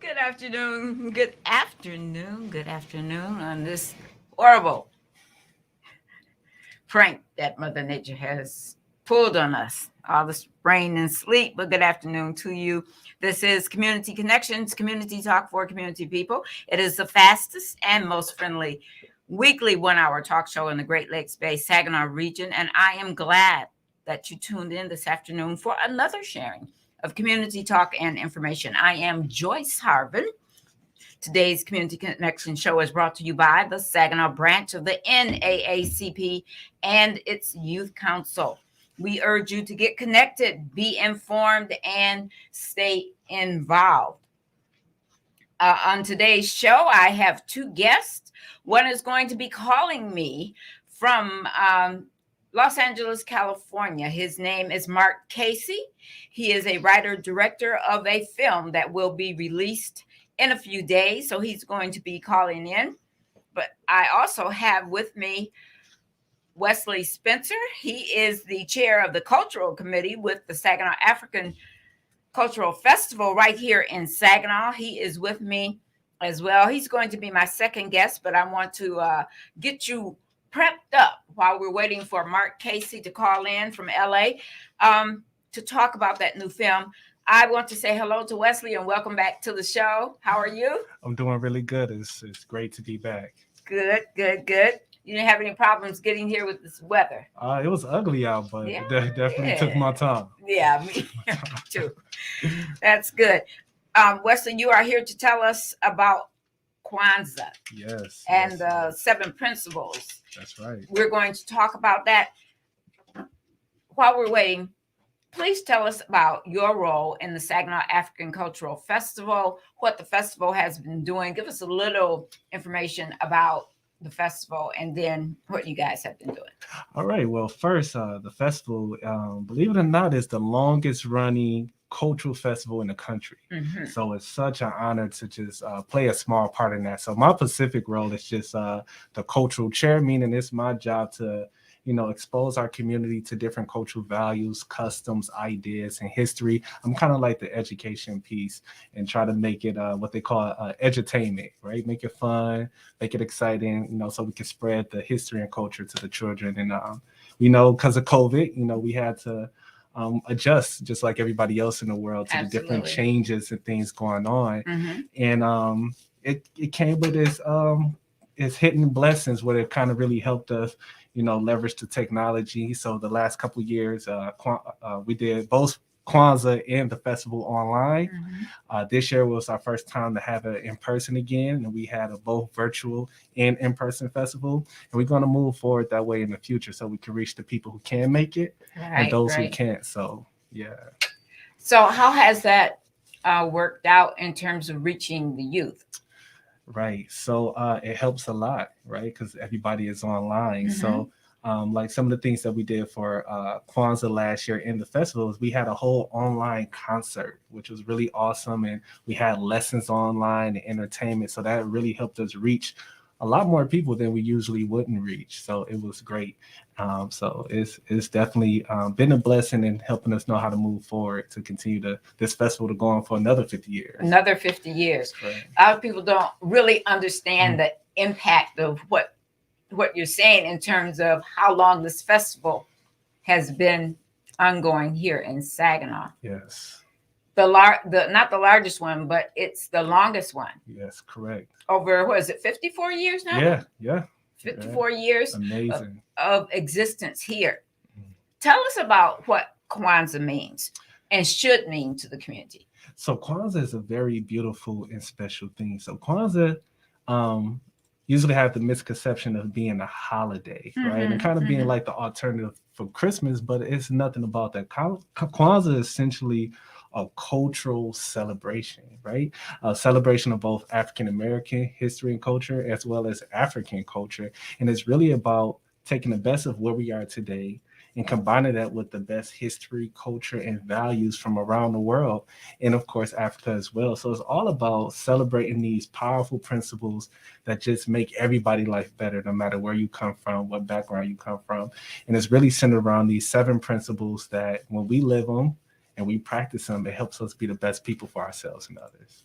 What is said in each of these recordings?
Good afternoon. Good afternoon. Good afternoon on this horrible prank that Mother Nature has pulled on us. All this rain and sleep, but good afternoon to you. This is Community Connections, Community Talk for Community People. It is the fastest and most friendly weekly 1 hour talk show in the Great Lakes Bay Saginaw region, and I am glad that you tuned in this afternoon for another sharing of community talk and information. I am Joyce Harvin. Today's Community Connection show is brought to you by the Saginaw branch of the NAACP and its Youth Council. We urge you to get connected, be informed, and stay involved. On today's show, I have two guests. One is going to be calling me from Los Angeles, California. His name is Mark Casey. He is a writer director of a film that will be released in a few days. So he's going to be calling in. But I also have with me Wesley Spencer. He is the chair of the cultural committee with the Saginaw African Cultural Festival right here in Saginaw. He is with me as well. He's going to be my second guest, but I want to get you prepped up while we're waiting for Mark Casey to call in from LA to talk about that new film. I want to say hello to Wesley and welcome back to the show. How are you? I'm doing really good. It's great to be back. Good. You didn't have any problems getting here with this weather? It was ugly out, but Yeah, it definitely took my time. Yeah, me too. That's good. Wesley, you are here to tell us about Kwanzaa Yes. and the 7 principles. That's right. We're going to talk about that. While we're waiting, please tell us about your role in the Saginaw African Cultural Festival, what the festival has been doing. Give us a little information about the festival and then what you guys have been doing. All right. Well, first, the festival, believe it or not, is the longest running cultural festival in the country. Mm-hmm. So it's such an honor to just play a small part in that. So my specific role is just the cultural chair, meaning it's my job to expose our community to different cultural values, customs, ideas, and history. I'm kind of like the education piece and try to make it what they call edutainment, right? Make it fun, make it exciting, so we can spread the history and culture to the children. And, because of COVID, we had to adjust just like everybody else in the world to Absolutely. the different changes and things going on. Mm-hmm. And it came with its hidden blessings where it kind of really helped us leverage the technology. So the last couple of years, we did both Kwanzaa and the festival online. Mm-hmm. This year was our first time to have it in person again, and we had a both virtual and in-person festival. And we're going to move forward that way in the future, so we can reach the people who can make it and those who can't. So yeah. So how has that worked out in terms of reaching the youth? Right. So it helps a lot, right? Because everybody is online. Mm-hmm. So like some of the things that we did for Kwanzaa last year in the festivals, we had a whole online concert, which was really awesome. And we had lessons online and entertainment. So that really helped us reach a lot more people than we usually wouldn't reach. So it was great. So it's definitely been a blessing in helping us know how to move forward to continue this festival to go on for another 50 years. Another 50 years. Right. A lot of people don't really understand the impact of what you're saying in terms of how long this festival has been ongoing here in Saginaw. Yes. Not the largest one, but it's the longest one. Yes, correct. Over, what is it, 54 years now? Yeah. 54 years Amazing. of existence here. Tell us about what Kwanzaa means and should mean to the community. So Kwanzaa is a very beautiful and special thing. So Kwanzaa usually have the misconception of being a holiday, right? And kind of being like the alternative for Christmas, but it's nothing about that. Kwanzaa is essentially a cultural celebration, right? A celebration of both African American history and culture as well as African culture. And it's really about taking the best of where we are today and combining that with the best history, culture, and values from around the world, and of course, Africa as well. So it's all about celebrating these powerful principles that just make everybody's life better, no matter where you come from, what background you come from. And it's really centered around these 7 principles that when we live them and we practice them, it helps us be the best people for ourselves and others.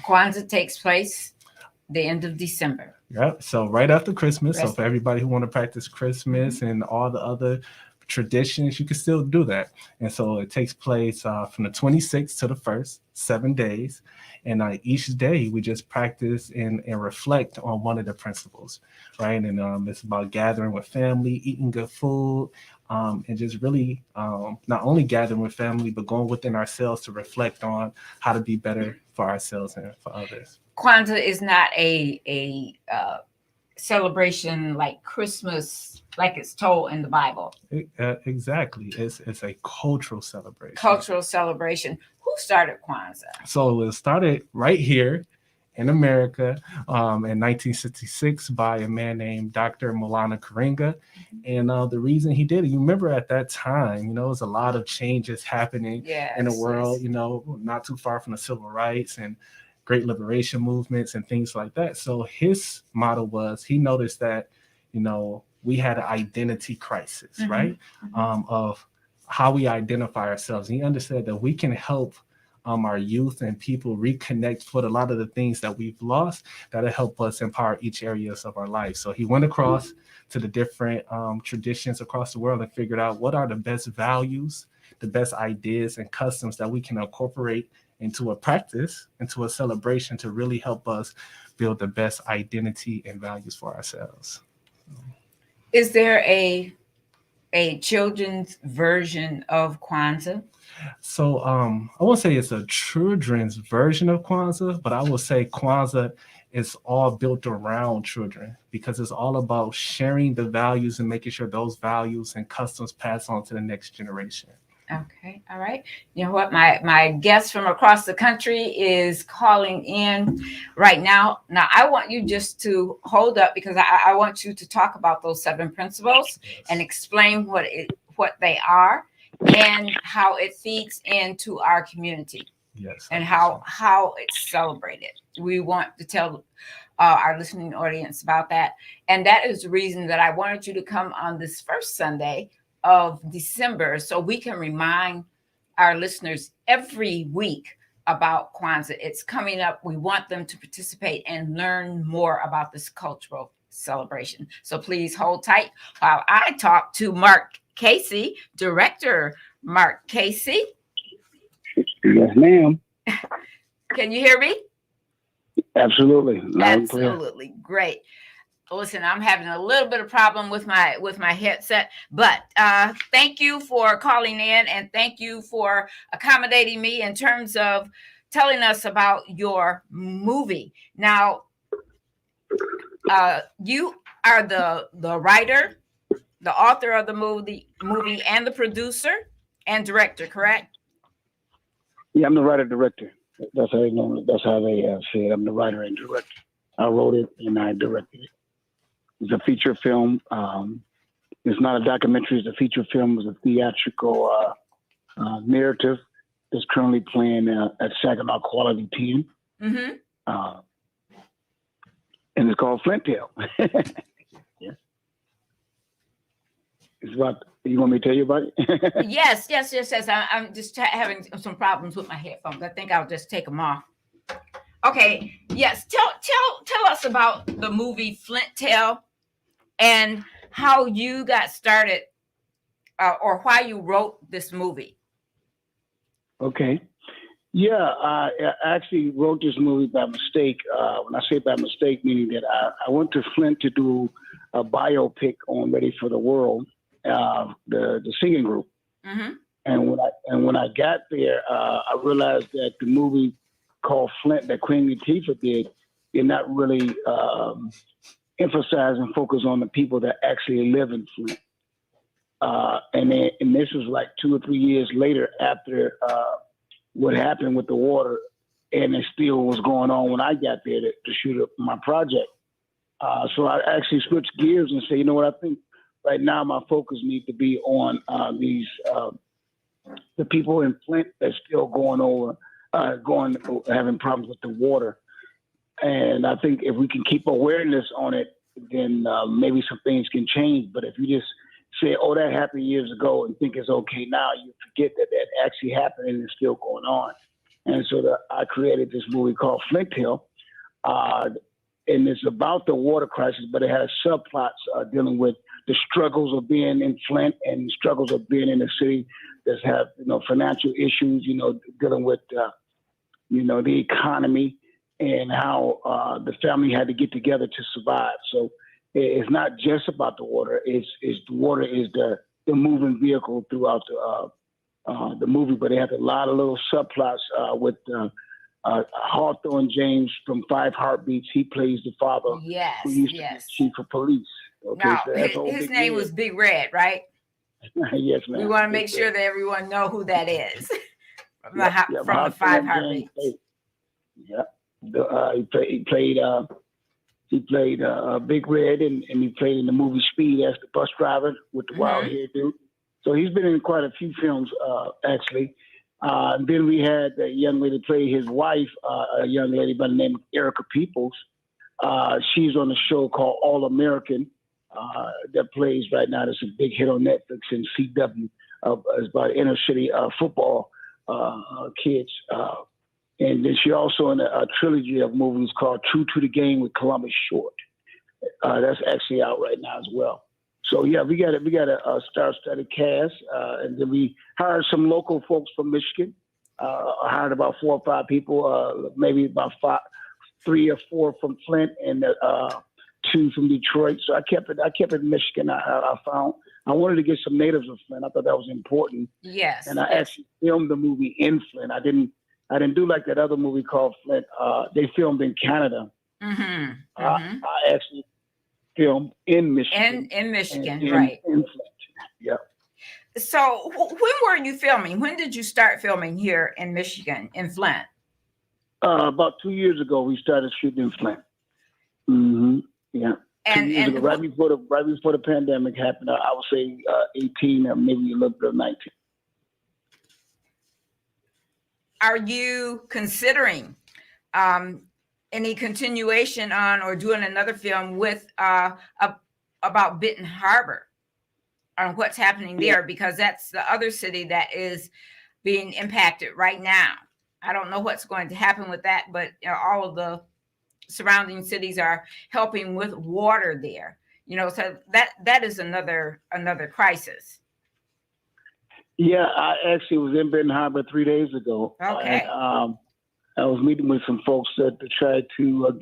Kwanzaa takes place the end of December. Yep. So right after Christmas. So for everybody who want to practice Christmas and all the other traditions, you can still do that. And so it takes place from the 26th to the 1st, 7 days. And each day we just practice and reflect on one of the principles, right? And it's about gathering with family, eating good food, and just really not only gathering with family, but going within ourselves to reflect on how to be better for ourselves and for others. Kwanzaa is not a celebration like Christmas, like it's told in the Bible. Exactly. It's a cultural celebration. Cultural celebration. Who started Kwanzaa? So it started right here in America in 1966 by a man named Dr. Maulana Karenga. And the reason he did it, you remember at that time, there was a lot of changes happening in the world, not too far from the civil rights and great liberation movements and things like that. So his motto was, he noticed that, we had an identity crisis, right? Of how we identify ourselves. And he understood that we can help our youth and people reconnect with a lot of the things that we've lost that'll help us empower each areas of our life. So he went across to the different traditions across the world and figured out what are the best values, the best ideas and customs that we can incorporate into a practice, into a celebration to really help us build the best identity and values for ourselves. Is there a children's version of Kwanzaa? So I won't say it's a children's version of Kwanzaa, but I will say Kwanzaa is all built around children because it's all about sharing the values and making sure those values and customs pass on to the next generation. Okay. All right. You know what? My guest from across the country is calling in right now. Now, I want you just to hold up because I want you to talk about those 7 principles and explain what they are and how it feeds into our community. Yes. And how it's celebrated. We want to tell our listening audience about that. And that is the reason that I wanted you to come on this first Sunday of December so we can remind our listeners every week about Kwanzaa. It's coming up. We want them to participate and learn more about this cultural celebration. So please hold tight while I talk to Mark Casey, Director Mark Casey. Yes, ma'am. Can you hear me? Absolutely. Absolutely. Great. Listen, I'm having a little bit of problem with my headset, but thank you for calling in and thank you for accommodating me in terms of telling us about your movie. Now, you are the writer, the author of the movie and the producer and director, correct? Yeah, I'm the writer-director. That's how they say it. I'm the writer and director. I wrote it and I directed it. It's a feature film. It's not a documentary. It's a feature film. It's a theatrical narrative that's currently playing at Saginaw Quality 10. Mm-hmm. And it's called Flint Tale. Yeah. It's about. You want me to tell you about it? Yes. I'm just having some problems with my headphones. I think I'll just take them off. Okay. Yes. Tell us about the movie Flint Tale and how you got started or why you wrote this movie. Okay. Yeah, I actually wrote this movie by mistake. When I say by mistake, meaning that I went to Flint to do a biopic on Ready for the World. The singing group, mm-hmm. and when I got there, I realized that the movie called Flint that Queen Latifah did not really emphasize and focus on the people that actually live in Flint. And this was like 2 or 3 years later after what happened with the water, and it still was going on when I got there to shoot up my project. So I actually switched gears and say, you know what, I think. Right now, my focus needs to be on the people in Flint that's still having problems with the water. And I think if we can keep awareness on it, then maybe some things can change. But if you just say, "Oh, that happened years ago," and think it's okay now. You forget that that actually happened and it's still going on. And so I created this movie called Flint Hill, and it's about the water crisis, but it has subplots dealing with the struggles of being in Flint and struggles of being in a city that have, financial issues, dealing with, the economy and how the family had to get together to survive. So it's not just about the water. It's the water is the moving vehicle throughout the movie, but it has a lot of little subplots with Hawthorne James from Five Heartbeats. He plays the father who used to be chief of police. Okay, now, so his name was Big Red, right? Yes, ma'am. We want to make sure that everyone know who that is from the Five Heartbeats. Yeah, he played Big Red, and he played in the movie Speed as the bus driver with the wild hair dude. So he's been in quite a few films, actually. Then we had a young lady play his wife, a young lady by the name of Erica Peoples. She's on a show called All American that plays right now. That's a big hit on Netflix and CW. It's about inner city football kids. And then she also in a trilogy of movies called True to the Game with Columbus Short. That's actually out right now as well. So yeah, we got a star-studded cast, and then we hired some local folks from Michigan. Hired about 4 or 5 people, maybe about 3 or 4 from Flint, and 2 from Detroit. So I kept it in Michigan. I found I wanted to get some natives of Flint. I thought that was important. Yes. And I actually filmed the movie in Flint. I didn't do like that other movie called Flint. They filmed in Canada. I actually filmed in Michigan. In Michigan, right. In Flint. Yeah. So when were you filming? When did you start filming here in Michigan, in Flint? About 2 years ago, we started shooting in Flint. Yeah. And 2 years ago, right before the pandemic happened, I would say 18 or maybe a little bit of 19. Are you considering any continuation on or doing another film with about Benton Harbor on what's happening there? Because that's the other city that is being impacted right now. I don't know what's going to happen with that, but all of the surrounding cities are helping with water there. So that is another crisis. Yeah, I actually was in Benton Harbor 3 days ago. Okay. And, I was meeting with some folks to try to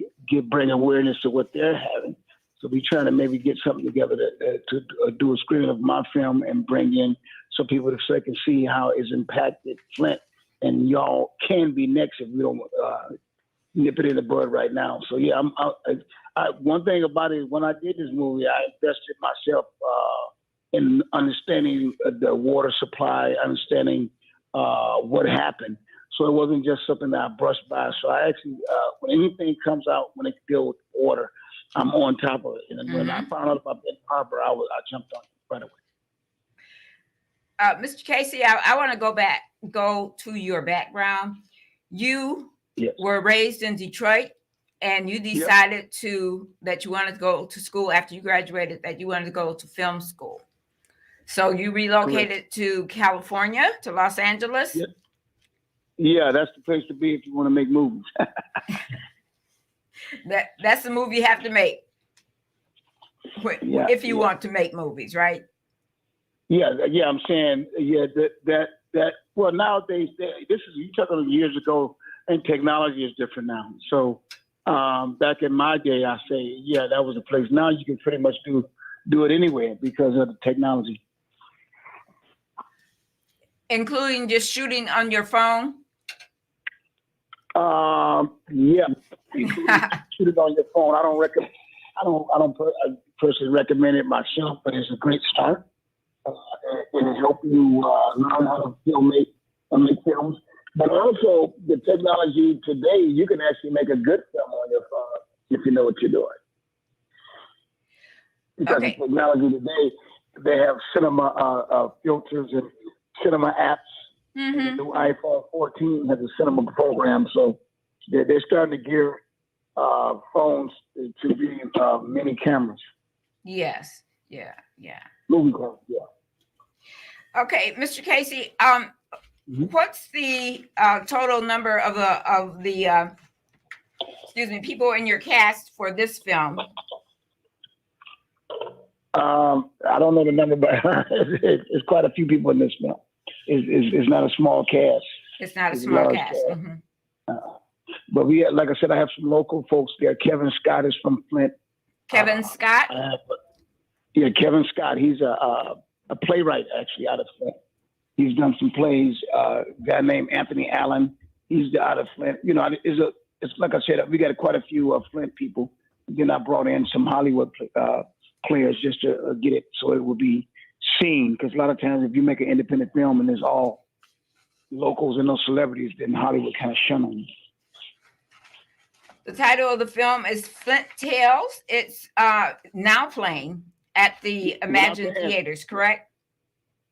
bring awareness to what they're having. So we're trying to maybe get something together to do a screening of my film and bring in some people so they can see how it's impacted Flint. And y'all can be next if we don't nip it in the bud right now. So yeah, one thing about it is when I did this movie, I invested myself in understanding the water supply, understanding what happened. So it wasn't just something that I brushed by. So I actually, when anything comes out when it deals with water, I'm on top of it. And when I found out about Benton Harbor, I jumped on it right away. Mr. Casey, I want to go to your background. You were raised in Detroit, and you decided that you wanted to go to school after you graduated, that you wanted to go to film school. So you relocated to California, to Los Angeles? Yep. Yeah, that's the place to be if you want to make movies. That's the movie you have to make if you want to make movies, right? Yeah. I'm saying that. Well, nowadays you're talking years ago, and technology is different now. So back in my day, I say that was a place. Now you can pretty much do it anywhere because of the technology, including just shooting on your phone. Shoot it on your phone. I don't personally recommend it myself, but it's a great start. It'll help you learn how to make films. But also, the technology today, you can actually make a good film on your phone if you know what you're doing. Because the technology today, they have cinema filters and cinema apps. And the new iPhone 14 has a cinema program, so they're starting to gear phones to be mini cameras. Yes, yeah. Movie club, yeah. Okay, Mr. Casey, Mhm. what's the total number of the excuse me, people in your cast for this film? I don't know the number, but it's quite a few people in this film. It's not a small cast. It's not a It's a small large cast. cast. Mhm. But like I said, I have some local folks there. Kevin Scott is from Flint. Kevin Scott. Yeah, Kevin Scott. He's a playwright actually out of Flint. He's done some plays. A guy named Anthony Allen. He's out of Flint. You know, it's like I said, we got quite a few Flint people. Then I brought in some Hollywood players just to get it so it will be seen. Because a lot of times, if you make an independent film and there's all locals and no celebrities, then Hollywood kind of shun on you. The title of the film is Flint Tales. It's now playing at the Imagine Theaters, correct?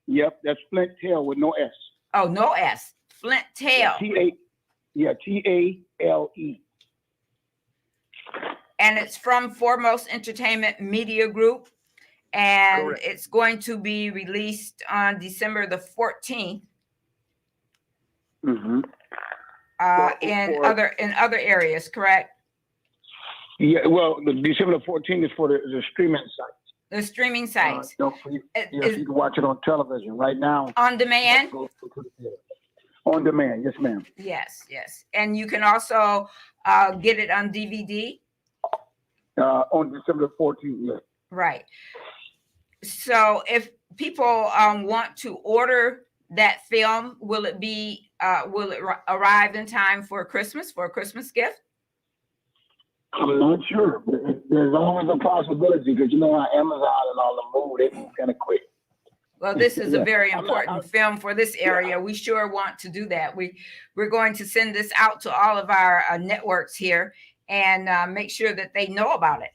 Yep, that's Flint Tale with no S. Oh, no S. Flint Tale. T-A-L-E. And it's from Foremost Entertainment Media Group. And Correct. it's going to be released on December the 14th. Mm-hmm. In other areas, correct? Yeah, well, the December the 14th is for the streaming sites. The streaming sites. You can watch it on television right now. On demand? On demand, yes, ma'am. Yes. And you can also get it on DVD? On December the 14th, yes. Right. So if people want to order that film, will it arrive in time for a Christmas gift? I'm not sure. There's always a possibility because you know how Amazon and all the move, they move kind of quick. Well, this is a very important film for this area. We sure want to do that. We're going to send this out to all of our networks here and make sure that they know about it.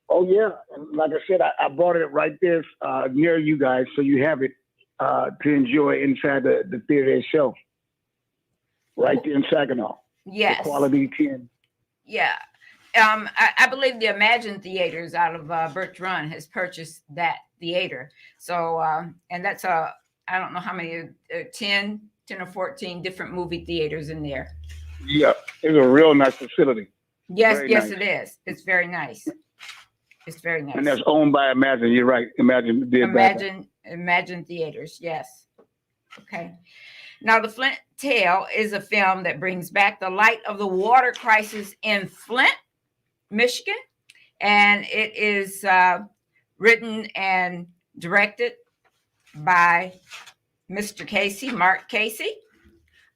Oh yeah, and like I said, I brought it right there near you guys, so you have it to enjoy inside the theater itself, right there in Saginaw. Yes. The quality 10. Yeah. I believe the Imagine Theaters out of Birch Run has purchased that theater. So, and that's I don't know how many, 10 or 14 different movie theaters in there. Yeah, it's a real nice facility. Yes, Very yes, nice. it is. It's very nice. It's very nice. And that's owned by Imagine. You're right. Imagine did that. Imagine Theaters. Yes. Okay. Now, The Flint Tale is a film that brings back the light of the water crisis in Flint, Michigan, and it is written and directed by Mr. Casey, Mark Casey.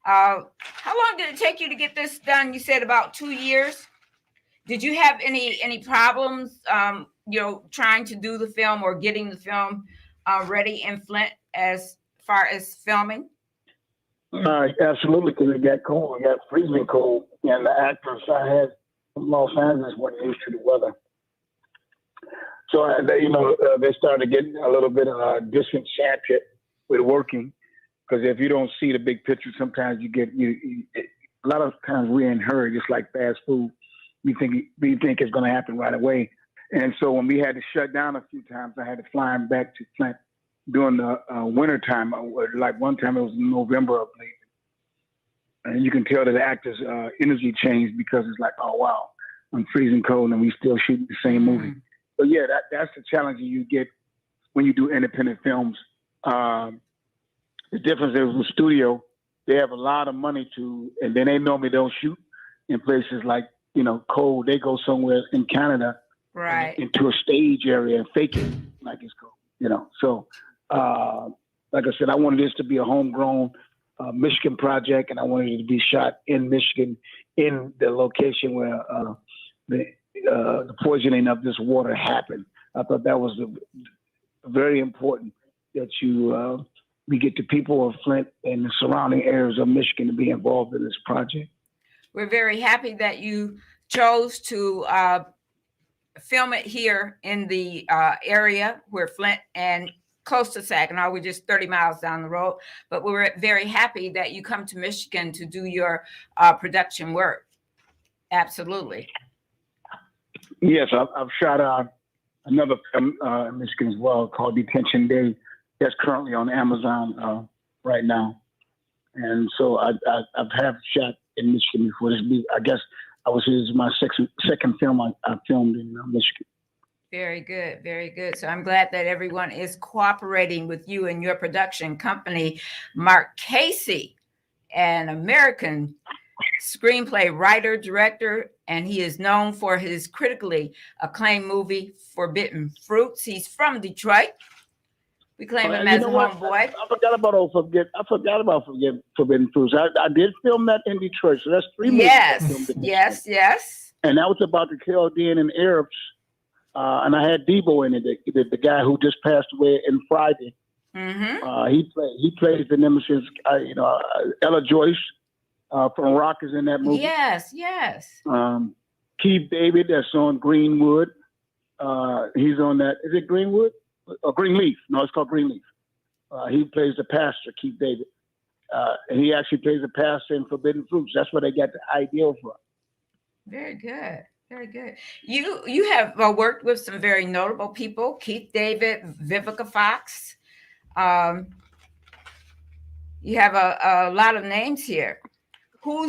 How long did it take you to get this done? You said about 2 years. Did you have any problems, trying to do the film or getting the film ready in Flint as far as filming? Absolutely, because it got cold. It got freezing cold. And the actors I had from Los Angeles weren't used to the weather. So, they started getting a little bit disenchanted with working. Because if you don't see the big picture, sometimes you get, a lot of times we're in a hurry, just like fast food. We think it's going to happen right away. And so when we had to shut down a few times, I had to fly him back to Flint during the winter time. Like one time it was in November, I believe. And you can tell that the actors' energy changed because it's like, oh, wow, I'm freezing cold and we still shooting the same movie. So yeah, that's the challenge you get when you do independent films. The difference is with studio, they have a lot of money and then they normally don't shoot in places like, cold. They go somewhere in Canada, right, into a stage area and fake it like it's cold, So, like I said, I wanted this to be a homegrown Michigan project, and I wanted it to be shot in Michigan, in the location where the poisoning of this water happened. I thought that was very important that we get the people of Flint and the surrounding areas of Michigan to be involved in this project. We're very happy that you chose to film it here in the area where Flint and close to Saginaw. We're just 30 miles down the road, but we were very happy that you come to Michigan to do your production work. Absolutely. Yes, I've shot another film in Michigan as well called Detention Day that's currently on Amazon right now. And so I've shot in Michigan before. I guess this is my second film I filmed in Michigan. Very good, very good. So I'm glad that everyone is cooperating with you and your production company. Mark Casey, an American screenplay writer, director, and he is known for his critically acclaimed movie, Forbidden Fruits. He's from Detroit. We claim him as a homeboy. I forgot about Forbidden Fruits. I did film that in Detroit, so that's 3 movies. Yes. And that was about the Chaldean and Arabs. And I had Debo in it, the guy who just passed away in Friday. Mm-hmm. He plays the nemesis. Ella Joyce from Rock is in that movie. Yes. Keith David, that's on Greenwood. He's on that. Is it Greenwood or Greenleaf? No, it's called Greenleaf. He plays the pastor, Keith David. And he actually plays the pastor in Forbidden Fruits. That's where they got the idea from. Very good. Very good. You have worked with some very notable people: Keith David, Vivica Fox. You have a lot of names here. Who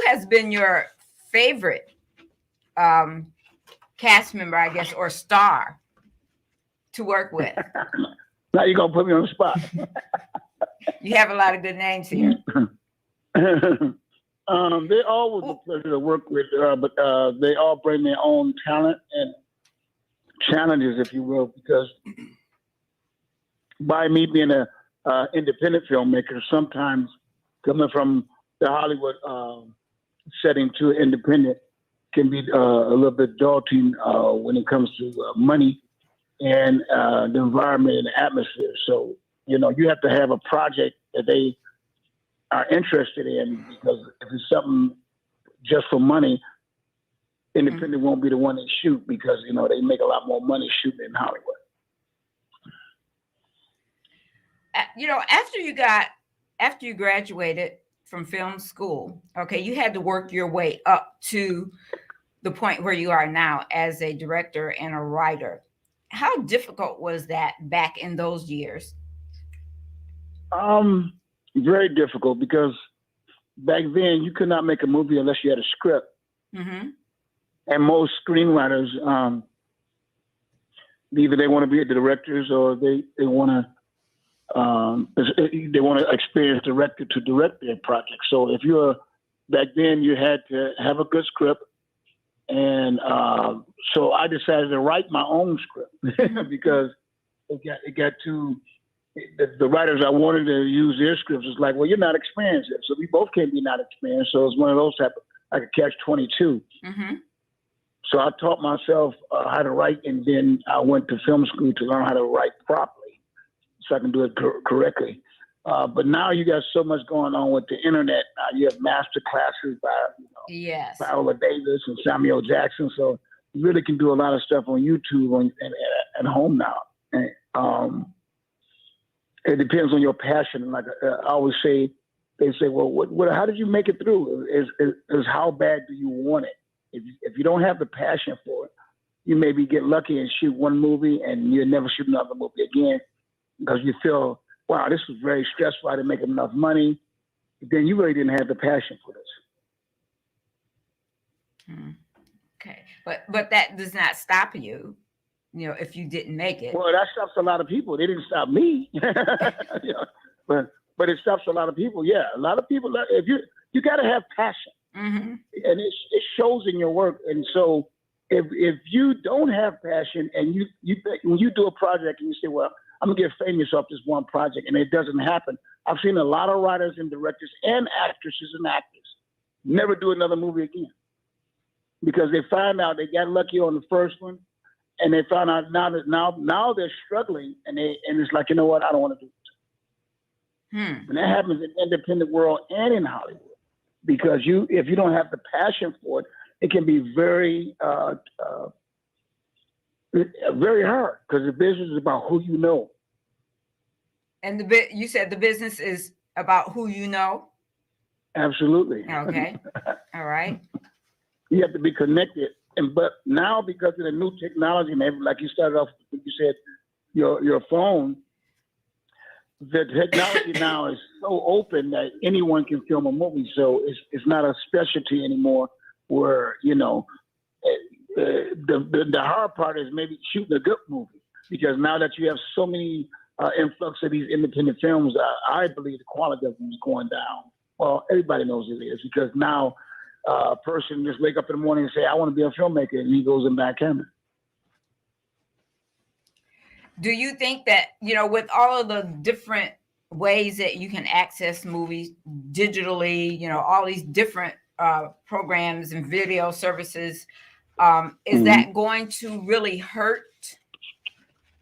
has been your favorite cast member, I guess, or star to work with? Now you're gonna put me on the spot. You have a lot of good names here. They all was a pleasure to work with, but they all bring their own talent and challenges, if you will, because by me being a independent filmmaker, sometimes coming from the Hollywood setting to independent can be a little bit daunting when it comes to money and the environment and the atmosphere. So, you have to have a project that they are interested in, because if it's something just for money, independent won't be the one they shoot, because they make a lot more money shooting in Hollywood. After you graduated from film school, okay, you had to work your way up to the point where you are now as a director and a writer. How difficult was that back in those years? Very difficult, because back then you could not make a movie unless you had a script. Mm-hmm. And most screenwriters, either they want to be directors or they want to experience director to direct their project. So back then you had to have a good script. And so I decided to write my own script because it got too. The writers I wanted to use their scripts was like, well, you're not experienced yet. So we both can't be not experienced. So it's one of those type of, like a catch-22. Mm-hmm. So I taught myself how to write, and then I went to film school to learn how to write properly so I can do it correctly. But now you got so much going on with the internet. You have master classes by Viola Davis and Samuel Jackson. So you really can do a lot of stuff on YouTube and at home now. And, it depends on your passion. Like I always say, they say, well, how did you make it through? Is how bad do you want it? If you don't have the passion for it, you maybe get lucky and shoot one movie and you'll never shoot another movie again, because you feel, wow, this was very stressful. I didn't make enough money. Then you really didn't have the passion for this. Okay, but that does not stop you. If you didn't make it. Well, that stops a lot of people. They didn't stop me. But it stops a lot of people. Yeah, a lot of people. If you got to have passion, mm-hmm. and it shows in your work. And so, if you don't have passion, and when you do a project and you say, well, I'm gonna get famous off this one project, and it doesn't happen. I've seen a lot of writers and directors and actresses and actors never do another movie again, because they find out they got lucky on the first one. And they found out now they're struggling, and it's like, you know what, I don't want to do it. And that happens in the independent world and in Hollywood, because if you don't have the passion for it, it can be very very hard, because the business is about who you know. And you said the business is about who you know? Absolutely. Okay. All right. You have to be connected but now because of the new technology and like you started off, you said your phone, the technology now is so open that anyone can film a movie. So it's not a specialty anymore. Where the hard part is maybe shooting a good movie, because now that you have so many influx of these independent films, I believe the quality of them is going down. Well, everybody knows it is, because now a person just wake up in the morning and say, I want to be a filmmaker, and he goes and buy a camera. Do you think that, with all of the different ways that you can access movies digitally, all these different programs and video services, is that going to really hurt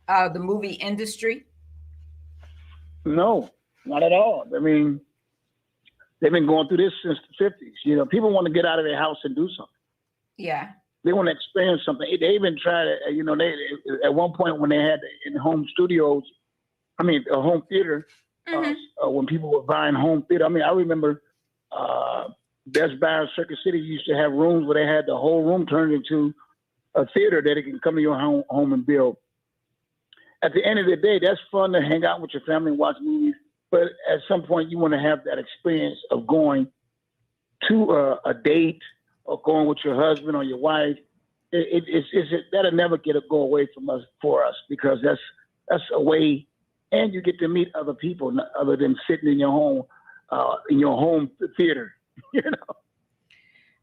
the movie industry? No, not at all. I mean, they've been going through this since the 50s. People want to get out of their house and do something. Yeah. They want to experience something. They even tried it, they at one point when they had in home studios, a home theater, when people were buying home theater. I remember Best Buy or Circuit City used to have rooms where they had the whole room turned into a theater that they can come to your home and build. At the end of the day, that's fun to hang out with your family and watch movies. But at some point, you want to have that experience of going to a date or going with your husband or your wife. That'll never go away for us, because that's a way, and you get to meet other people other than sitting in your home theater.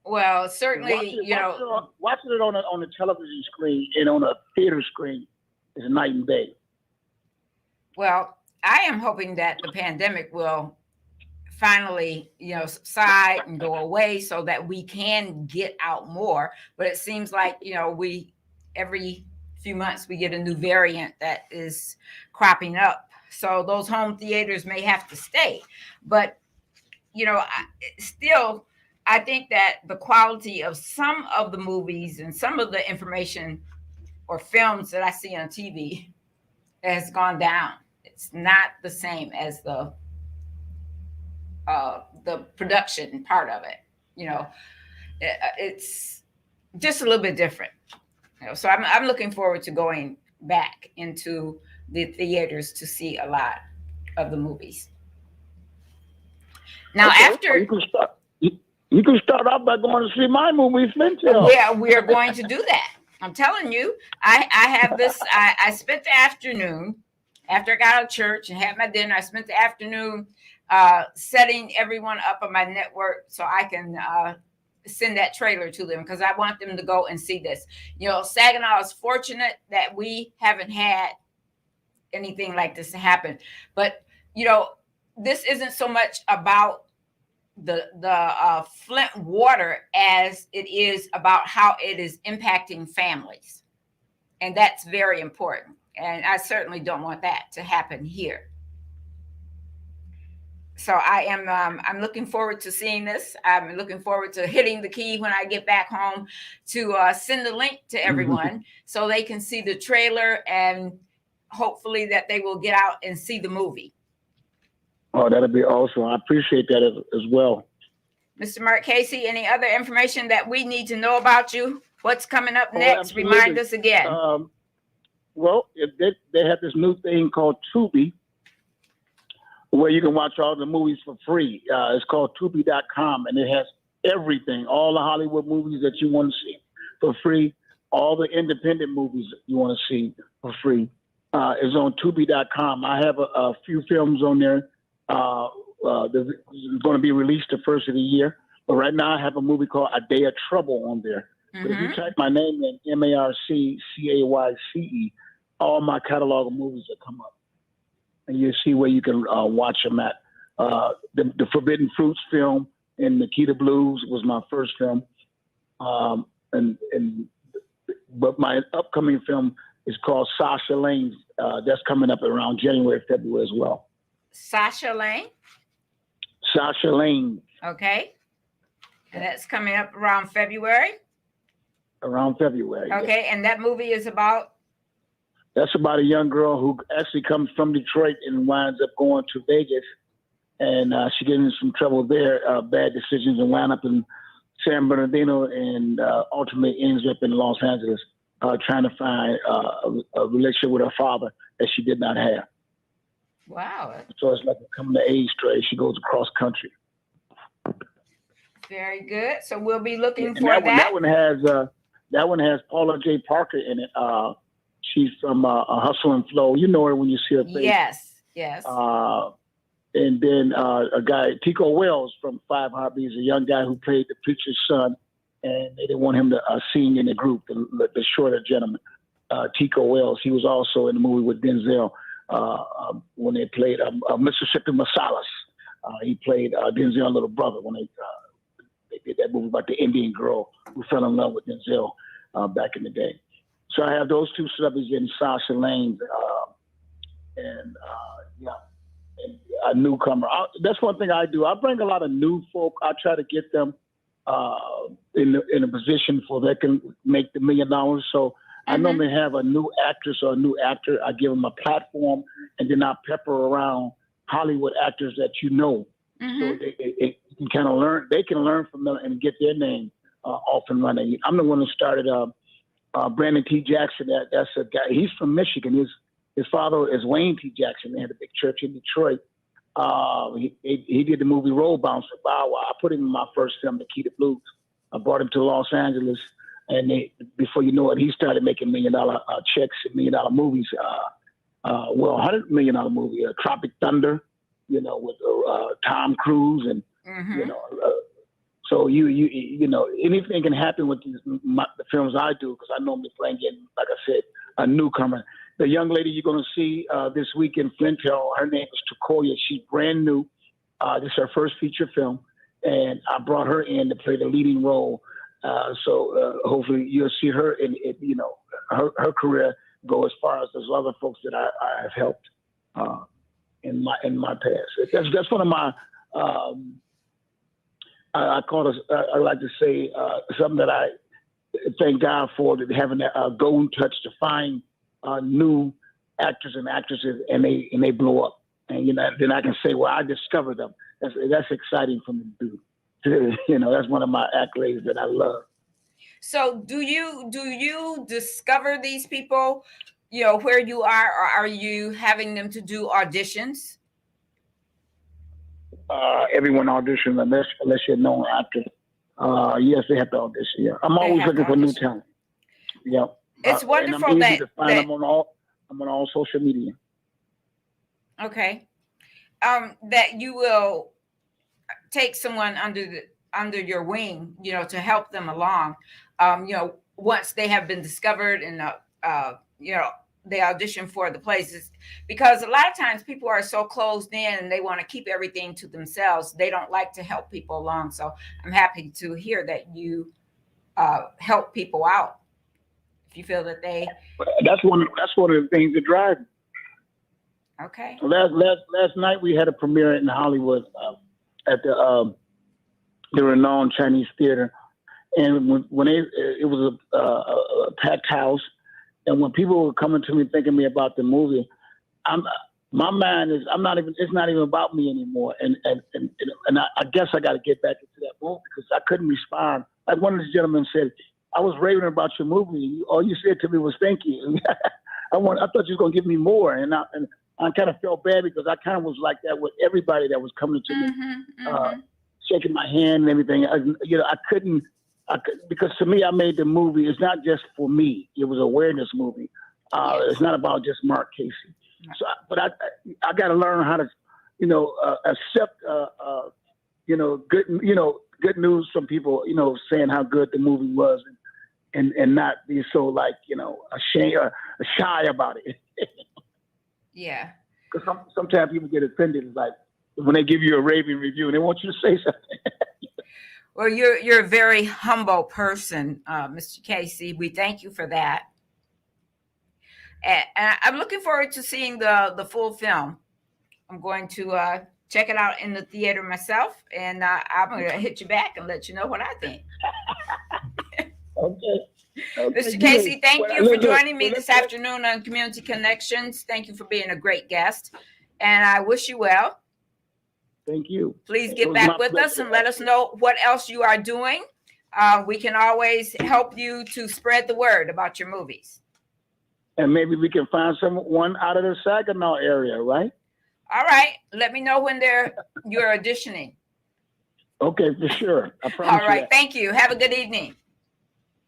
Well, certainly, watching it on a television screen and on a theater screen is night and day. Well, I am hoping that the pandemic will finally, subside and go away so that we can get out more. But it seems like, every few months we get a new variant that is cropping up. So those home theaters may have to stay. But, I think that the quality of some of the movies and some of the information or films that I see on TV has gone down. It's not the same as the production part of it. It's just a little bit different. So I'm looking forward to going back into the theaters to see a lot of the movies. Now, after you can start off by going to see my movie, Flintel. Yeah, we are going to do that. I'm telling you, I have this. I spent the afternoon after I got out of church and had my dinner. I spent the afternoon setting everyone up on my network so I can send that trailer to them, because I want them to go and see this. Saginaw is fortunate that we haven't had anything like this happen. But, this isn't so much about the Flint water as it is about how it is impacting families. And that's very important. And I certainly don't want that to happen here. So I'm looking forward to seeing this. I'm looking forward to hitting the key when I get back home to send the link to everyone so they can see the trailer, and hopefully that they will get out and see the movie. Oh, that'll be awesome. I appreciate that as well. Mr. Mark Casey, any other information that we need to know about you? What's coming up next? Remind us again. They have this new thing called Tubi, where you can watch all the movies for free. It's called Tubi.com, and it has everything, all the Hollywood movies that you want to see for free, all the independent movies you want to see for free. Is on Tubi.com. I have a few films on there. They're going to be released the first of the year. But right now I have a movie called A Day of Trouble on there. But if you type my name in, MarkCaye, all my catalog of movies will come up. And you'll see where you can watch them at. The Forbidden Fruits film in Nikita Blues was my first film. But my upcoming film is called Sasha Lane. That's coming up around January, February as well. Sasha Lane? Sasha Lane. Okay. And that's coming up around February? Around February. Okay. Yeah. And that movie is about? That's about a young girl who actually comes from Detroit and winds up going to Vegas. And she gets in some trouble there, bad decisions, and wound up in San Bernardino and ultimately ends up in Los Angeles trying to find a relationship with her father that she did not have. Wow. So it's like a coming to age story. She goes across country. Very good. So we'll be looking And for that one has Paula J. Parker in it. She's from Hustle and Flow. You know her when you see her face. Yes, yes. And then a guy, Tico Wells from Five Heartbeats, a young guy who played the preacher's son, and they didn't want him to sing in the group, the shorter gentleman, Tico Wells. He was also in the movie with Denzel when they played Mississippi Masalas. He played Denzel's little brother when they did that movie about the Indian girl who fell in love with Denzel back in the day. So I have those two celebrities in Sasha Lane and a newcomer. That's one thing I do. I bring a lot of new folk. I try to get them in a position for they can make the $1 million. So I normally have a new actress or a new actor. I give them a platform, and then I pepper around Hollywood actors that you know. So they can kind of learn. They can learn from them and get their name off and running. I'm the one who started Brandon T. Jackson. That's a guy. He's from Michigan. His father is Wayne T. Jackson. They had a big church in Detroit. He did the movie Roll Bounce for Bow Wow. I put him in my first film, The Key to Blues. I brought him to Los Angeles, and before you know it, he started making $1 million checks and $1 million movies. $100 million movie, Tropic Thunder, with Tom Cruise, and so you know anything can happen with the films I do, because I normally bring in, like I said, a newcomer. The young lady you're going to see this week in Flint Hill, her name is Takoya. She's brand new. This is her first feature film, and I brought her in to play the leading role. So hopefully you'll see her in her career go as far as those other folks that I have helped in my past. That's one of my I like to say something that I thank God for, that having a golden touch to find new actors and actresses, and they blow up, and then I can say, well, I discovered them. That's exciting for me to do. That's one of my accolades that I love. So do you discover these people, where you are, or are you having them to do auditions? Everyone auditions unless you're a known actor. Yes, they have to audition. Yeah, I'm always looking for new talent. Yeah, it's wonderful I'm that I'm on all social media. Okay, that you will take someone under your wing, to help them along. Once they have been discovered and they audition for the places, because a lot of times people are so closed in and they want to keep everything to themselves. They don't like to help people along. So I'm happy to hear that you help people out. If you feel that that's one of the things that drive me. Okay. Last night we had a premiere in Hollywood at the renowned Chinese theater, and when it was a packed house, and when people were coming to me thanking me about the movie, my mind is it's not even about me anymore, and I guess I got to get back into that movie, because I couldn't respond. Like one of the gentlemen said, I was raving about your movie. All you said to me was thank you. I thought you were gonna give me more, and I kind of felt bad, because I kind of was like that with everybody that was coming to me, shaking my hand and everything. I couldn't, because to me, I made the movie. It's not just for me. It was an awareness movie. Yes. It's not about just Mark Casey. Right. So, but I got to learn how to, accept, good news from people, saying how good the movie was, and not be so ashamed or shy about it. Yeah. Because sometimes people get offended. It's like when they give you a raving review and they want you to say something. Well, you're a very humble person, Mr. Casey. We thank you for that. And I'm looking forward to seeing the full film. I'm going to check it out in the theater myself, and I'm going to hit you back and let you know what I think. Okay. Mr. Casey, thank you for joining me this afternoon on Community Connections. Thank you for being a great guest, and I wish you well. Thank you. Please get back with us and let us know what else you are doing. we can always help you to spread the word about your movies. And maybe we can find someone out of the Saginaw area, right? All right. Let me know when you're auditioning. Okay, for sure. I promise All right. you that. Thank you. Have a good evening.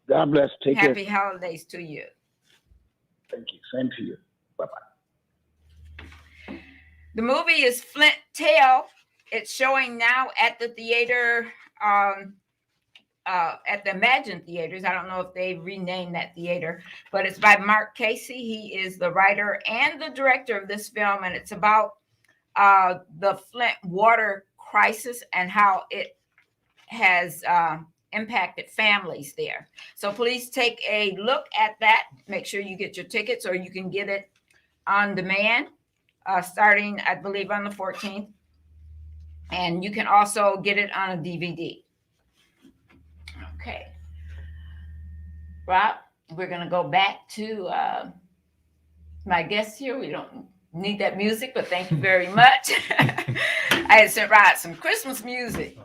God bless. Take care. Happy holidays to you. Thank you. Same to you. Bye-bye. The movie is Flint Tale. It's showing now at the theater, at the Imagine Theaters. I don't know if they renamed that theater, but it's by Mark Casey. He is the writer and the director of this film, and it's about the Flint water crisis and how it has impacted families there. So please take a look at that. Make sure you get your tickets, or you can get it on demand starting, I believe, on the 14th. And you can also get it on a DVD. Okay. Rob, we're going to go back to my guest here. We don't need that music, but thank you very much. I had sent Rod some Christmas music.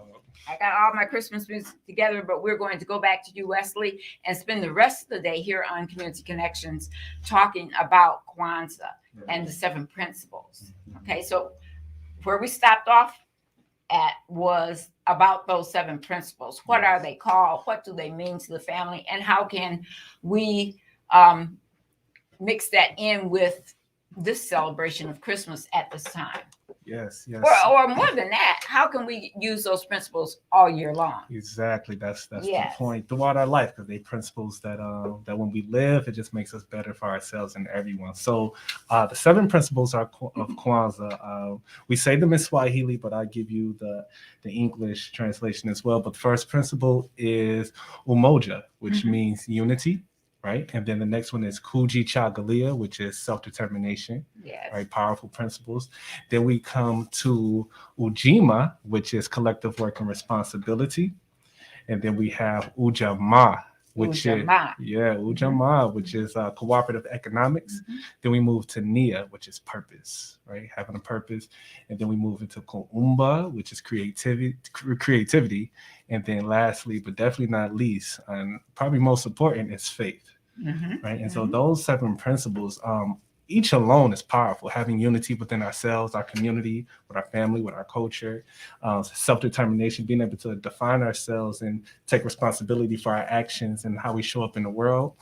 I got all my Christmas music together, but we're going to go back to you, Wesley, and spend the rest of the day here on Community Connections talking about Kwanzaa and the 7 principles. Okay, so where we stopped off at was about those 7 principles. What are they called? What do they mean to the family? And how can we mix that in with this celebration of Christmas at this time? Yes, yes. Or more than that, how can we use those principles all year long? Exactly. That's Yes. the point throughout our life, because they principles that that when we live, it just makes us better for ourselves and everyone. So the 7 principles are of Kwanzaa. We say them in Swahili, but I give you the English translation as well. But the first principle is umoja, which means unity. Right. And then the next one is kujichagulia, which is self-determination. Yes. Right. Powerful principles. Then we come to ujima, which is collective work and responsibility. And then we have ujamaa, which is ujamaa, which is cooperative economics. Then we move to nia, which is purpose, right? Having a purpose. And then we move into kuumba, which is creativity. And then lastly, but definitely not least, and probably most important, is faith. Right. And so those 7 principles, each alone is powerful. Having unity within ourselves, our community, with our family, with our culture, self-determination, being able to define ourselves and take responsibility for our actions and how we show up in the world,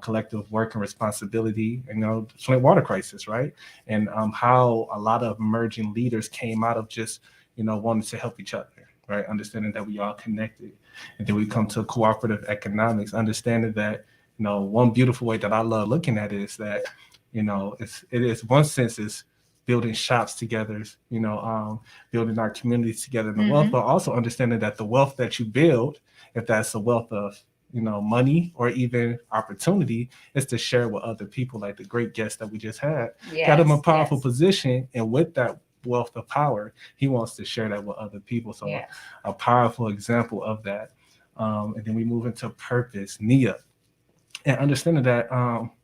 collective work and responsibility, the Flint water crisis, right? And how a lot of emerging leaders came out of just, wanting to help each other. Right, understanding that we all connected. And then we come to cooperative economics, understanding that, one beautiful way that I love looking at it is that, it is one sense is building shops together, building our communities together in the wealth, but also understanding that the wealth that you build, if that's the wealth of, money or even opportunity, is to share with other people, like the great guest that we just had. Got him a powerful position, and with that wealth of power, he wants to share that with other people. So a powerful example of that. And then we move into purpose, nia, and understanding that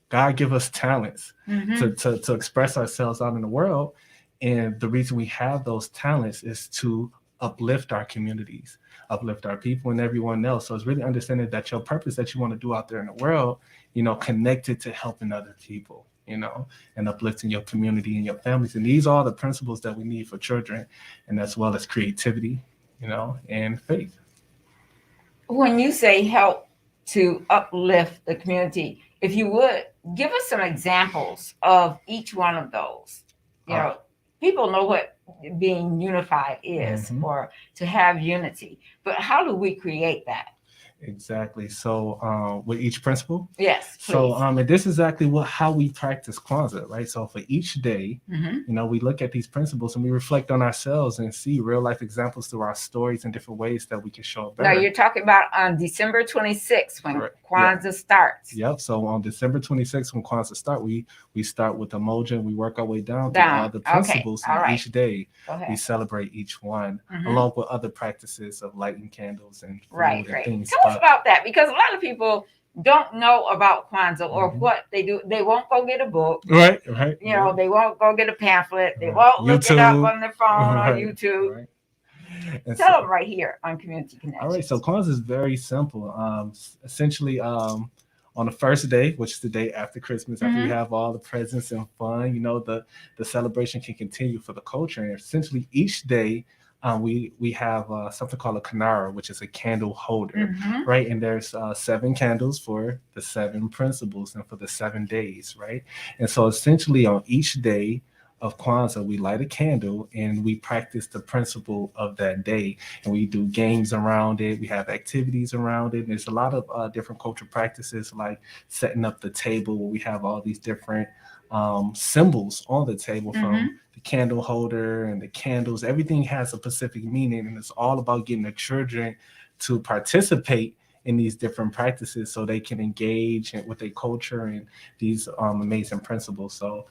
God give us talents to express ourselves out in the world. And the reason we have those talents is to uplift our communities, uplift our people and everyone else. So it's really understanding that your purpose that you want to do out there in the world, connected to helping other people, and uplifting your community and your families. And these are all the principles that we need for children, and as well as creativity, and faith. When you say help to uplift the community, if you would, give us some examples of each one of those. People know what being unified is, or to have unity, but how do we create that? Exactly. So with each principle? Yes, please. So and this is exactly how we practice Kwanzaa, right? So for each day, we look at these principles and we reflect on ourselves and see real life examples through our stories and different ways that we can show up better. Now you're talking about on December 26th when Kwanzaa starts. Yep. So on December 26th when Kwanzaa starts, we start with the moja and we work our way down through all the principles. And each day we celebrate each one, along with other practices of lighting candles and food and things. Tell us about that, because a lot of people don't know about Kwanzaa or what they do. They won't go get a book. Right. They won't go get a pamphlet. They won't look it up on their phone or YouTube. And Tell them right here on Community all Connections. right, so Kwanzaa is very simple. Essentially, on the first day, which is the day after Christmas, after we have all the presents and fun, the celebration can continue for the culture. And essentially, each day, we have something called a kanara, which is a candle holder, right? And there's 7 candles for the 7 principles and for the 7 days, right? And so essentially, on each day of Kwanzaa, we light a candle and we practice the principle of that day. And we do games around it. We have activities around it. And there's a lot of different cultural practices like setting up the table where we have all these different symbols on the table from the candle holder and the candles. Everything has a specific meaning, and it's all about getting the children to participate in these different practices so they can engage with their culture and these amazing principles. So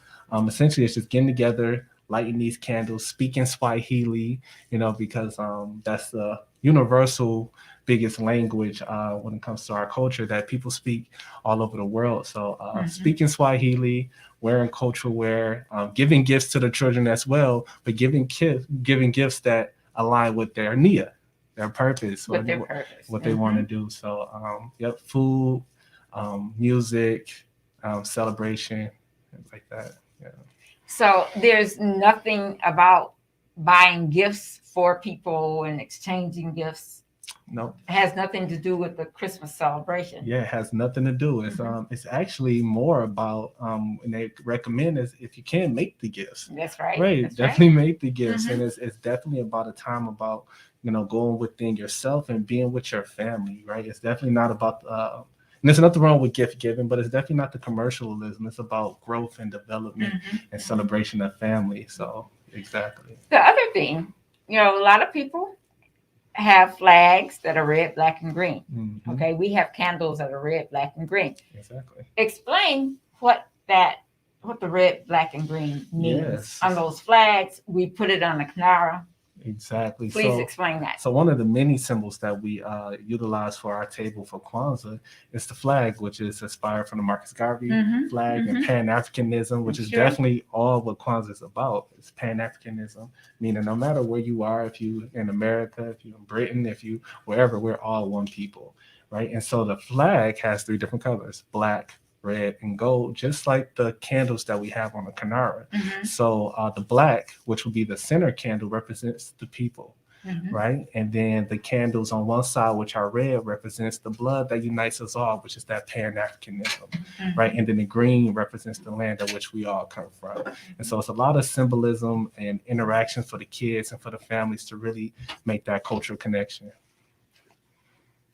essentially, it's just getting together, lighting these candles, speaking Swahili, because that's the universal biggest language when it comes to our culture that people speak all over the world. So speaking Swahili, wearing cultural wear, giving gifts to the children as well, but giving gifts that align with their nia, their purpose, With their purpose. what they want to do. So, food, music, celebration, things like that. Yeah. So there's nothing about buying gifts for people and exchanging gifts. Nope. It has nothing to do with the Christmas celebration. Yeah, it has nothing to do. It's actually more about and they recommend is if you can make the gifts. That's right. Right. That's definitely make the gifts. And it's definitely about a time about, going within yourself and being with your family, right? It's definitely not about and there's nothing wrong with gift giving, but it's definitely not the commercialism. It's about growth and development and celebration of family. So exactly. The other thing, a lot of people have flags that are red, black, and green. Okay, we have candles that are red, black, and green. Exactly. Explain what the red, black, and green means. Yes. On those flags. We put it on the Kanara. Exactly. Please explain that. So one of the many symbols that we utilize for our table for Kwanzaa is the flag, which is inspired from the Marcus Garvey flag and Pan-Africanism, which is definitely all what Kwanzaa is about. It's Pan-Africanism, meaning no matter where you are, if you in America, if you're in Britain, if you wherever, we're all one people, right? And so the flag has 3 different colors: black, red, and gold, just like the candles that we have on the Kanara. So the black, which will be the center candle, represents the people, right? And then the candles on one side, which are red, represents the blood that unites us all, which is that Pan-Africanism, right? And then the green represents the land of which we all come from. And so it's a lot of symbolism and interaction for the kids and for the families to really make that cultural connection.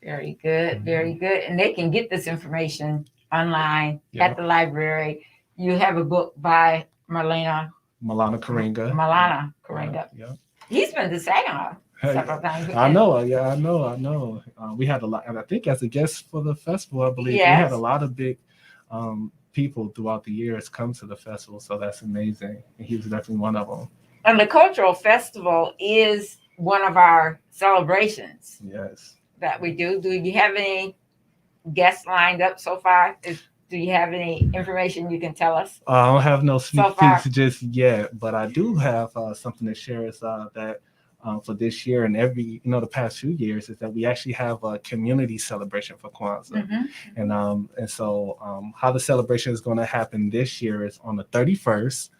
Very good, very good. And they can get this information online at the library. You have a book by Malana Karenga. He's been to Saginaw several times. I know. We had a lot, and I think as a guest for the festival, I believe we had a lot of big people throughout the years come to the festival. So that's amazing. And he was definitely one of them. And the cultural festival is one of our celebrations. Yes. That we do. Do you have any guests lined up so far? Do you have any information you can tell us? I don't have no sneak peeks just yet, but I do have something to share is that for this year and every, the past few years is that we actually have a community celebration for Kwanzaa. And so how the celebration is going to happen this year is on the 31st.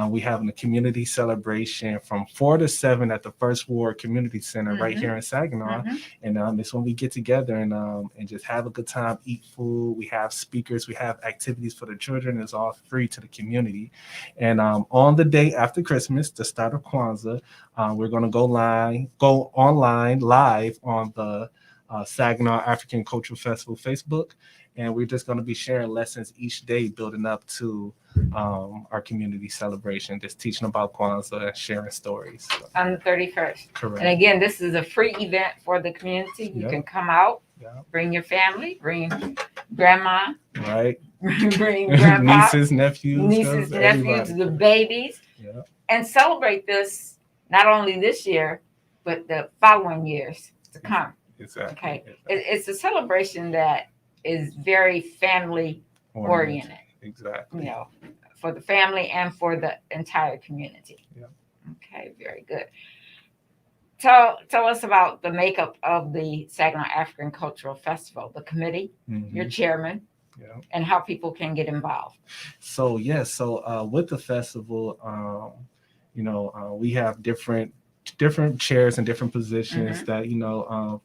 We having a community celebration from 4 to 7 at the First Ward Community Center right here in Saginaw. And it's when we get together and just have a good time, eat food. We have speakers, we have activities for the children. It's all free to the community. And on the day after Christmas, the start of Kwanzaa, we're going to go online live on the Saginaw African Cultural Festival Facebook. And we're just going to be sharing lessons each day building up to our community celebration, just teaching about Kwanzaa and sharing stories. On the 31st. Correct. And again, this is a free event for the community. You can come out, bring your family, bring grandma, right? Bring grandpa, nieces, nephews, the babies, and celebrate this not only this year, but the following years to come. Exactly. Okay. It's a celebration that is very family oriented. Exactly. For the family and for the entire community. Yeah. Okay, very good. tell us about the makeup of the Saginaw African Cultural Festival, the committee, your chairman, Yeah. and how people can get involved. So with the festival, we have different chairs and different positions that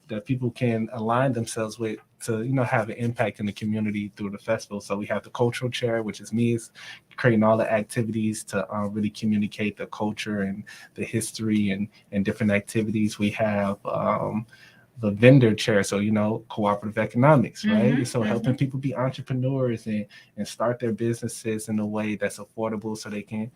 that people can align themselves with to have an impact in the community through the festival. So we have the cultural chair, which is me, is creating all the activities to really communicate the culture and the history and different activities. We have the vendor chair, so cooperative economics, right? So helping people be entrepreneurs and start their businesses in a way that's affordable, so they can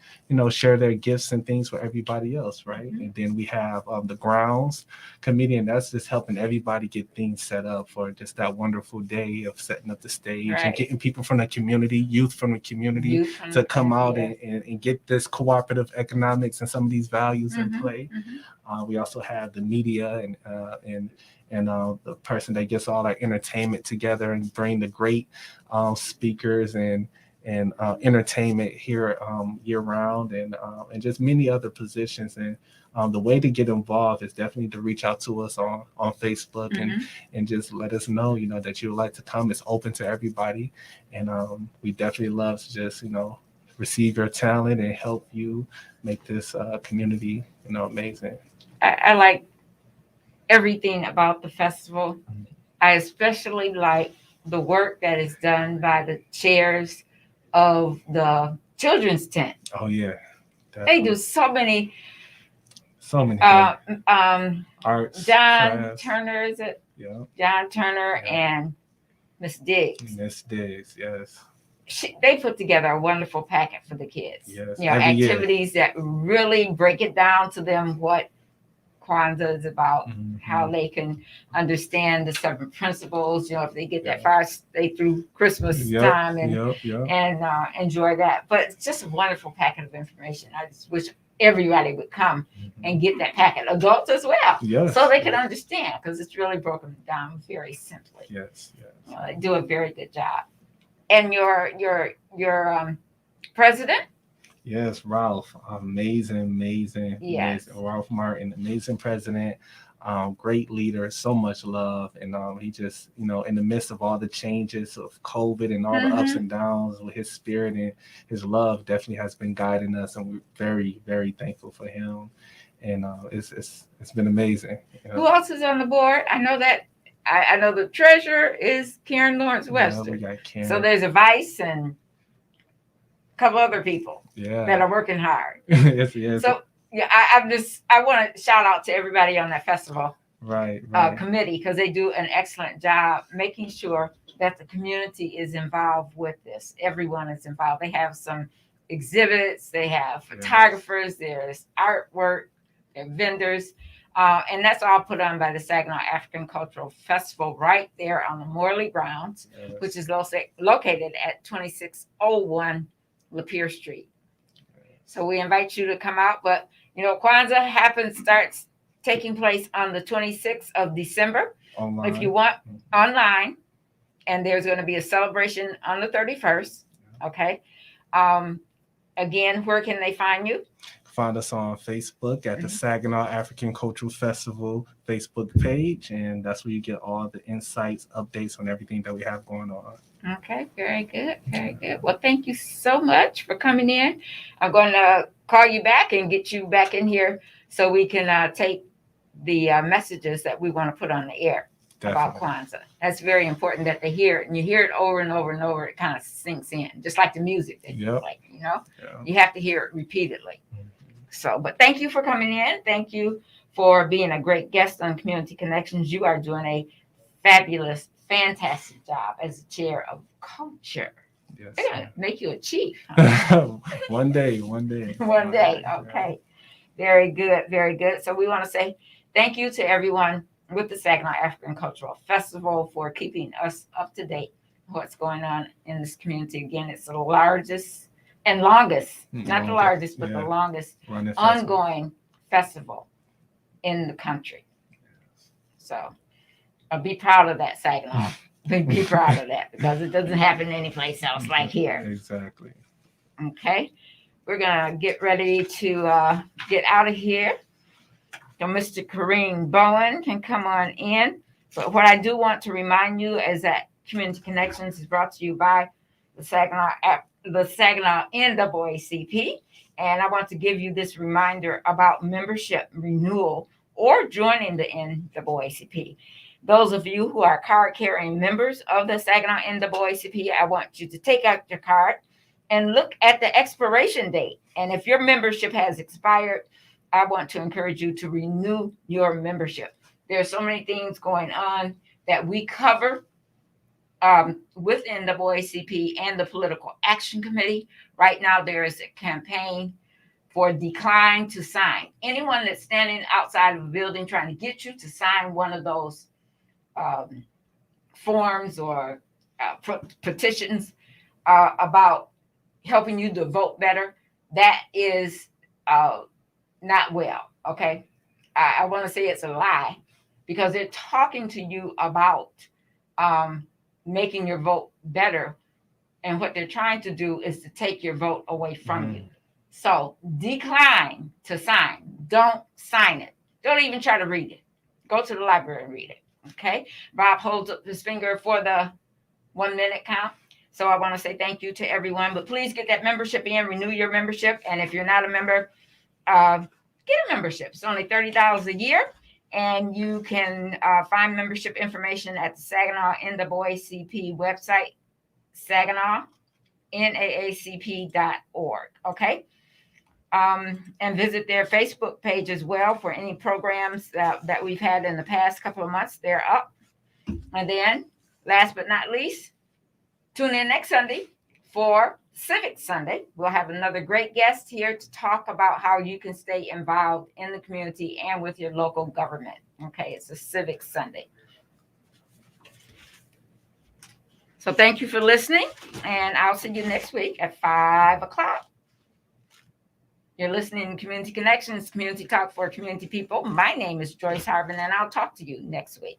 share their gifts and things with everybody else, right? And then we have the grounds committee, and that's just helping everybody get things set up for just that wonderful day of setting up the stage and getting people from the community, youth from the community, to come out and get this cooperative economics and some of these values in play. We also have the media and the person that gets all our entertainment together and bring the great speakers and entertainment here year round, and just many other positions. And the way to get involved is definitely to reach out to us on Facebook and just let us know that you would like to come. It's open to everybody, and we definitely love to just receive your talent and help you make this community amazing. I like everything about the festival. I especially like the work that is done by the chairs of the children's tent. Oh yeah, definitely. They do so many arts. John Turner, is it? Yeah. John Turner and Miss Diggs. Miss Diggs, yes. They put together a wonderful packet for the kids. Yes. Activities that really break it down to them what Kwanzaa is about, how they can understand the 7 principles. If they get that far, stay through Christmas time and enjoy that. But it's just a wonderful packet of information. I just wish everybody would come and get that packet, adults as well, so they can understand, because it's really broken down very simply. Yes. They do a very good job. And your president. Yes, Ralph, amazing. Yes. Ralph Martin, amazing president, great leader, so much love. And he just, in the midst of all the changes of COVID and all the ups and downs, with his spirit and his love definitely has been guiding us. And we're very, very thankful for him. And it's been amazing. Who else is on the board? I know that. I know the treasurer is Karen Lawrence Webster. We got Karen. So there's a vice and a couple other people that are working hard. Yes. So I want to shout out to everybody on that festival committee, because they do an excellent job making sure that the community is involved with this. Everyone is involved. They have some exhibits, they have photographers, there's artwork, there are vendors. And that's all put on by the Saginaw African Cultural Festival right there on the Morley grounds, which is located at 2601 Lapeer Street. So we invite you to come out. But, Kwanzaa starts taking place on the 26th of December. Online. If you want, online. And there's going to be a celebration on the 31st. Okay. Again, where can they find you? Find us on Facebook at the Saginaw African Cultural Festival Facebook page, and that's where you get all the insights, updates on everything that we have going on. Okay, very good. Well, thank you so much for coming in. I'm going to call you back and get you back in here so we can take the messages that we want to put on the air about Kwanzaa. That's very important that they hear it, and you hear it over and over and over. It kind of sinks in, just like the music that you play. You have to hear it repeatedly. So, but thank you for coming in. Thank you for being a great guest on Community Connections. You are doing a fabulous, fantastic job as the chair of culture. Yes. They're going to make you a chief. Huh? One day. One day. Okay. Very good. So we want to say thank you to everyone with the Saginaw African Cultural Festival for keeping us up to date with what's going on in this community. Again, it's the largest and longest, not the largest, but the longest ongoing festival in the country. So be proud of that, Saginaw. Be proud of that, because it doesn't happen anyplace else like here. Exactly. Okay. We're going to get ready to get out of here. So Mr. Kareem Bowen can come on in. But what I do want to remind you is that Community Connections is brought to you by the Saginaw NAACP. And I want to give you this reminder about membership renewal or joining the NAACP. Those of you who are card-carrying members of the Saginaw NAACP, I want you to take out your card and look at the expiration date. And if your membership has expired, I want to encourage you to renew your membership. There are so many things going on that we cover within the NAACP and the Political Action Committee. Right now, there is a campaign for decline to sign. Anyone that's standing outside of a building trying to get you to sign one of those forms or petitions about helping you to vote better, that is not well, okay? I want to say it's a lie because they're talking to you about making your vote better. And what they're trying to do is to take your vote away from you. So decline to sign. Don't sign it. Don't even try to read it. Go to the library and read it, okay? Bob holds up his finger for the 1 minute count. So I want to say thank you to everyone, but please get that membership in, renew your membership. And if you're not a member, get a membership. It's only $30 a year. And you can find membership information at the Saginaw NAACP website, SaginawNAACP.org. Okay. And visit their Facebook page as well for any programs that we've had in the past couple of months. They're up. And then, last but not least, tune in next Sunday for Civic Sunday. We'll have another great guest here to talk about how you can stay involved in the community and with your local government. Okay, it's a Civic Sunday. So thank you for listening, and I'll see you next week at 5 o'clock. You're listening to Community Connections, Community Talk for Community People. My name is Joyce Harvin, and I'll talk to you next week.